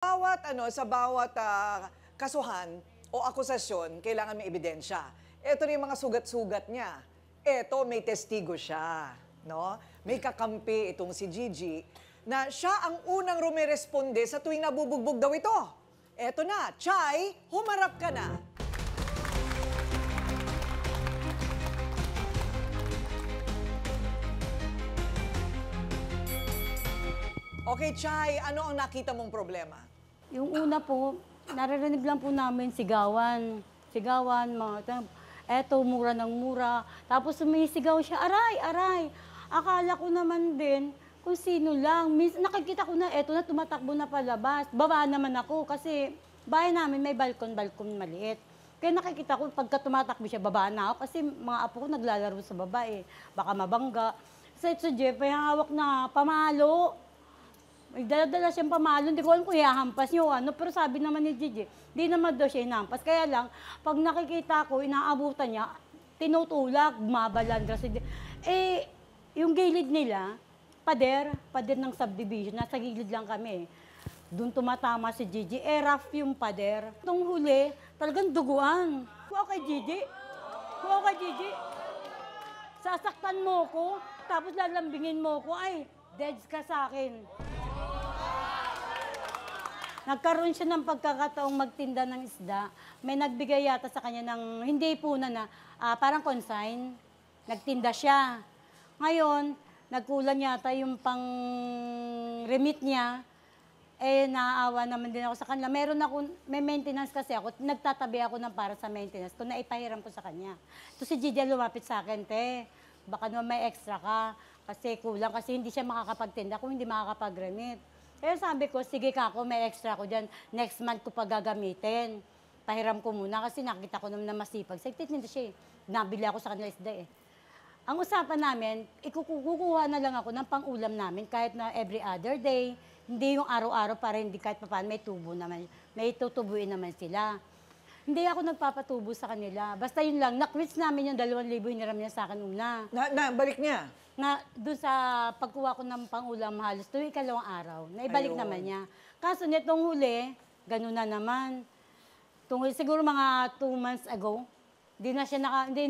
Sa bawat kasuhan o akusasyon, kailangan may ebidensya. Ito rin yung mga sugat-sugat niya. Ito, may testigo siya. No? May kakampi itong si Gigi na siya ang unang rumiresponde sa tuwing nabubugbog daw ito. Eto na, Chay, humarap ka na. Okay, Chay, ano ang nakita mong problema? Yung una po, naririnig lang po namin sigawan. Sigawan, eto, mura ng mura. Tapos sumisigaw siya, aray, aray. Akala ko naman din kung sino lang. Nakikita ko na, eto na, tumatakbo na palabas. Baba naman ako kasi bahay namin may balkon-balkon maliit. Kaya nakikita ko, pagka tumatakbo siya, baba na ako kasi mga apo ko naglalaro sa baba eh. Baka mabangga. Sa Jeff, may hawak na pamalo. May dala-dala siyang pamalo, hindi ko alam kung ihahampas niyo ano, pero sabi naman ni Gigi, di naman daw siya inahampas. Kaya lang, pag nakikita ko, inaabutan niya, tinutulak, bumabalandra. Yung gilid nila, pader ng subdivision, nasa gilid lang kami. Doon tumatama si Gigi, rough yung pader. Itong huli, talagang duguan. Kuha kay Gigi. Sasaktan mo ko, tapos lalambingin mo ko, ay, deads ka sa akin. Nagkaroon siya ng pagkakataong magtinda ng isda. May nagbigay yata sa kanya ng, hindi po na parang consign. Nagtinda siya. Ngayon, nagkulang yata yung pang-remit niya. Naaawa naman din ako sa kanila. May maintenance kasi ako. Nagtatabi ako ng para sa maintenance ko, naipahiram ko sa kanya. Ito si Gigi lumapit sa akin, te. Baka naman may extra ka. Kasi kulang, kasi hindi siya makakapagtinda kung hindi makakapag-remit. Kaya sabi ko, sige kako, may extra ko dyan. Next month ko pa gagamitin. Pahiram ko muna kasi nakita ko naman na masipag. Sagtit-tinda siya eh. Nabili ako sa kanila isda eh. Ang usapan namin, kukuha na lang ako ng pang-ulam namin kahit na every other day. Hindi yung araw-araw para hindi kahit paano may tubo naman. May tutubuin naman sila. Hindi ako nagpapatubo sa kanila. Basta yun lang, na-quits namin yung 2,000 hiniram niya sa akin una. Balik niya? Doon sa pagkuha ko ng pang-ulam halos tuwing ikalawang araw, naibalik naman niya. Kaso nitong huli, gano'n na naman. Siguro mga 2 months ago, di na siya Di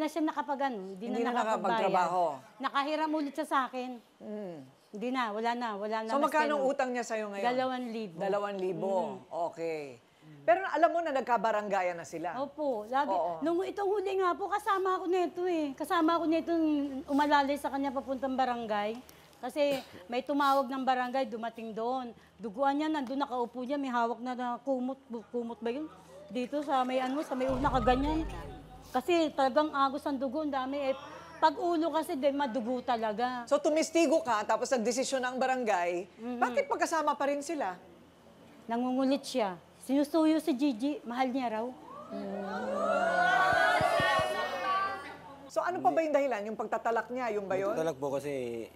na siya Hindi na nakapagtrabaho. Nakahiram ulit siya sa akin. Hindi na, wala na. So magkano utang niya sa'yo ngayon? 2,000. 2,000. Okay. Pero alam mo na nagkabaranggayan na sila. Opo, lagi. Nung itong huli nga po, kasama ako nito eh. Kasama ako nito umalalay sa kanya papuntang barangay. Kasi may tumawag ng barangay, dumating doon. Duguan niya, nandun nakaupo niya, may hawak na kumot ba yun? Dito sa may nakaganyan. Kasi talagang agos ang dugo, ang dami eh. Pag ulo kasi din, madugo talaga. So tumistigo ka, tapos nagdesisyon ang barangay, bakit magkasama pa rin sila? Nangungulit siya. Sinusuyo si Gigi, mahal niya raw. So ano pa ba yung dahilan? Yung pagtatalak niya, yung ba yun? Pagtatalak po kasi,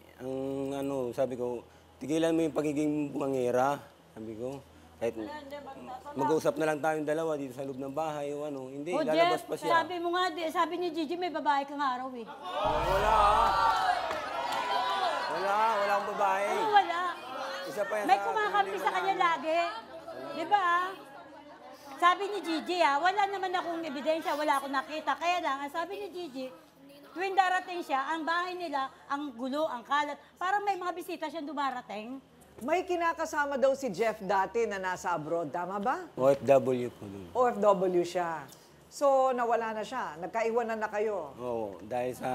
sabi ko, tigilan mo yung pagiging bungangera, sabi ko. Kahit mag-uusap na lang tayong dalawa dito sa loob ng bahay o ano, hindi, lalabas pa siya. Sabi mo nga, sabi ni Gigi, may babae kang araw eh. Wala akong babae. Wala. Isa pa yan May kumakampi sa kanya lagi. Di ba? Sabi ni Gigi, wala naman akong ebidensya, wala akong nakita. Kaya lang, ang sabi ni Gigi, tuwing darating siya, ang bahay nila, ang gulo, ang kalat, parang may mga bisita siyang dumarating. May kinakasama daw si Jeff dati na nasa abroad, tama ba? OFW po dun. OFW siya. So, nawala na siya. Nagkaiwanan na kayo. Oo, dahil sa,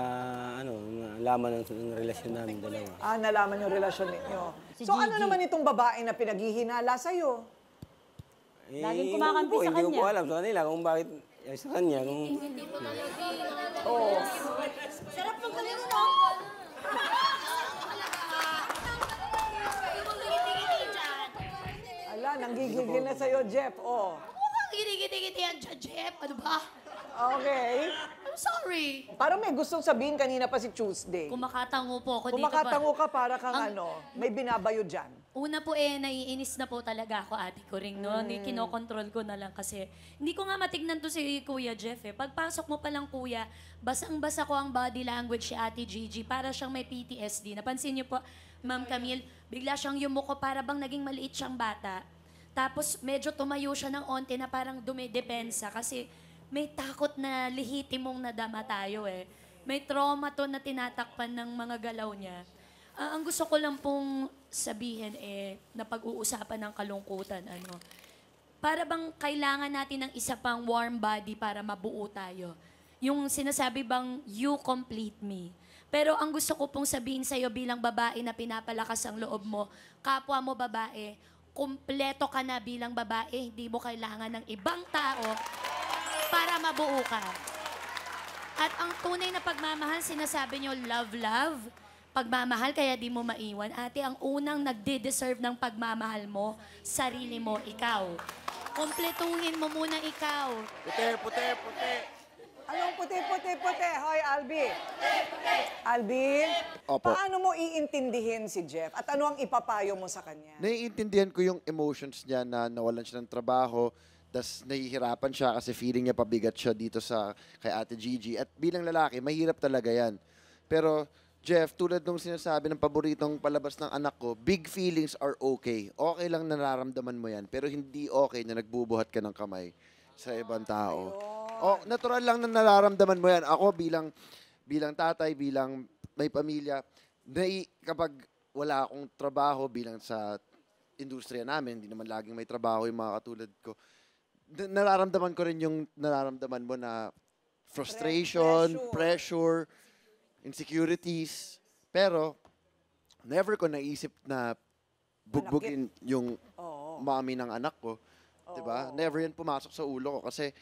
nalaman ng relasyon namin dalawa. Nalaman yung relasyon ninyo. Si So, ano Gigi. naman itong babae na pinaghihinala sa'yo? Laging kumakampi sa Hindi ko kanya. po alam sa kanila kung bakit sa kanya. Sarap ng kanina, no? Ala, nanggigigil na sa'yo, Jeff. Giti-giti yan dyan, Jeff. Ano ba? Okay. I'm sorry. Parang may gustong sabihin kanina pa si Tuesday. Kumakatango po ako dito. Kumakatango ka para kang may binabayo dyan. Una po naiinis na po talaga ako, ate ko rin, no? Kinokontrol ko na lang kasi hindi ko nga matignan to si Kuya Jeff, eh. Pagpasok mo pa lang, Kuya, basang-basa ko ang body language si Ate Gigi para siyang may PTSD. Napansin niyo po, Ma'am Camille, bigla siyang yumuko para bang naging maliit siyang bata. Tapos medyo tumayo siya ng onte na parang dumidepensa kasi may takot na lehitimong nadama tayo eh. May trauma to na tinatakpan ng mga galaw niya. Ang gusto ko lang pong sabihin na pag-uusapan ng kalungkutan, para bang kailangan natin ng isa pang warm body para mabuo tayo. Yung sinasabi bang, you complete me. Pero ang gusto ko pong sabihin sa'yo bilang babae na pinapalakas ang loob mo, kapwa mo babae, kumpleto ka na bilang babae, hindi mo kailangan ng ibang tao para mabuo ka. At ang tunay na pagmamahal, sinasabi nyo, love, love. Pagmamahal, kaya di mo maiwan. Ate, ang unang nagde-deserve ng pagmamahal mo, sarili mo, ikaw. Kompletuhin mo muna ikaw. Puti. Anong puti? Hoy, Albi. Albi, Opo. paano mo iintindihin si Jeff? At ano ang ipapayo mo sa kanya? Naiintindihan ko yung emotions niya na nawalan siya ng trabaho, tas nahihirapan siya kasi feeling niya pabigat siya dito kay Ate Gigi. At bilang lalaki, mahirap talaga yan. Pero Jeff, tulad nung sinasabi ng paboritong palabas ng anak ko, big feelings are okay. Okay lang na nararamdaman mo yan, pero hindi okay na nagbubuhat ka ng kamay sa ibang tao. Natural lang na nararamdaman mo yan. Ako bilang tatay, bilang may pamilya, kapag wala akong trabaho bilang sa industriya namin, hindi naman laging may trabaho yung mga katulad ko, nararamdaman ko rin yung nararamdaman mo na frustration, pressure, insecurities. Pero, never ko naisip na bugbugin yung mommy ng anak ko. Diba? Never yan pumasok sa ulo ko. Kasi,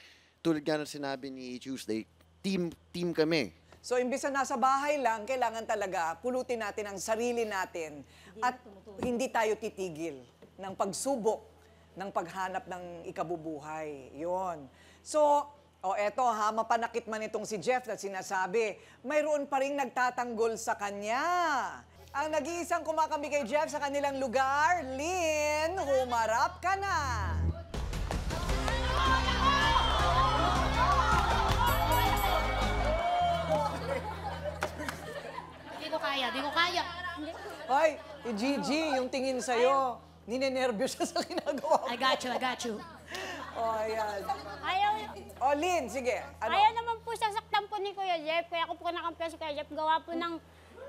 tulad nga ng sinabi ni Tuesday, team kami. So, imbis na nasa bahay lang, kailangan talaga pulutin natin ang sarili natin at hindi tayo titigil ng pagsubok, ng paghanap ng ikabubuhay. Yun. So, eto ha, mapanakit man itong si Jeff na sinasabi, mayroon pa rin nagtatanggol sa kanya. Ang nag-iisang kumakambi kay Jeff sa kanilang lugar, Lynn, humarap ka na. Di ko kaya. Hoy, Gigi, yung tingin sa'yo, ninenervyos siya sa ginagawa mo. I got you. Ayan. Ayaw, Lynn, sige. Ano? ayaw naman po siya saktan po ni Kuya Jeff. Kaya ako po nakampiyan si Kuya Jeff. Gawa po ng...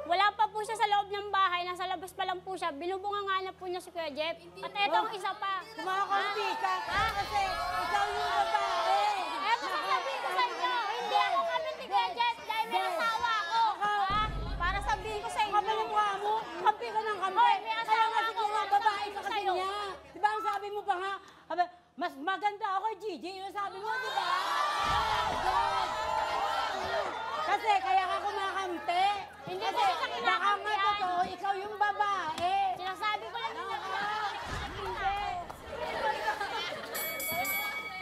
Wala pa po siya sa loob ng bahay. Nasa labas pa lang po siya. Binubunga na po niya si Kuya Jeff. At etong isa pa. Kumakampi ka kasi ikaw yung babae. Eto sasabihin ko sa inyo. Hindi ako kapit ni Kuya Jeff dahil may asawa ako. Ha? Para sabihin ko sa inyo. Kapal ang mukha mo, kampi ka ng kampi. Hoy, may Kaya asawa nga ako. siguro babae ka kasi Sa'yo. niya. Di ba ang sabi mo pa nga, mas maganda ako kay Gigi, yung sabi mo, di ba? God. Kasi kaya ka kumakampi. Hindi Kasi ko siya baka nga kinakampihan. totoo, ikaw yung babae. Sinasabi ko lang yun. Hindi.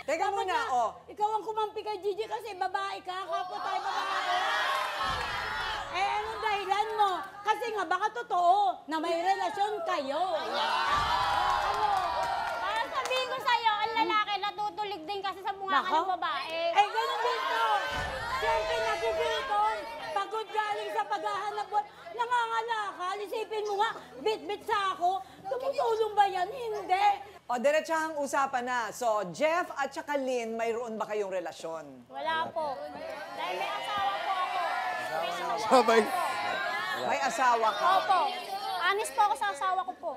Teka muna, Ikaw ang kumampi kay Gigi kasi babae ka, kapwa tayo babae. Anong dahilan mo? Kasi nga baka totoo na may relasyon kayo. Para sabihin ko sa'yo, ang lalaki natutulig din kasi sa bunga ka ng babae. Ganun dito. Siyempre nagugutom. Pagod galing sa paghahanap buhay. Nangangalakal. Isipin mo nga, bit-bit sa ako. Tumutulong ba yan? Hindi. diretsahang usapan na. So, Jeff at saka Lynn, mayroon ba kayong relasyon? Wala po. Dahil may asawa po ako. Sabay. May asawa ka? Opo. Honest po ako sa asawa ko po.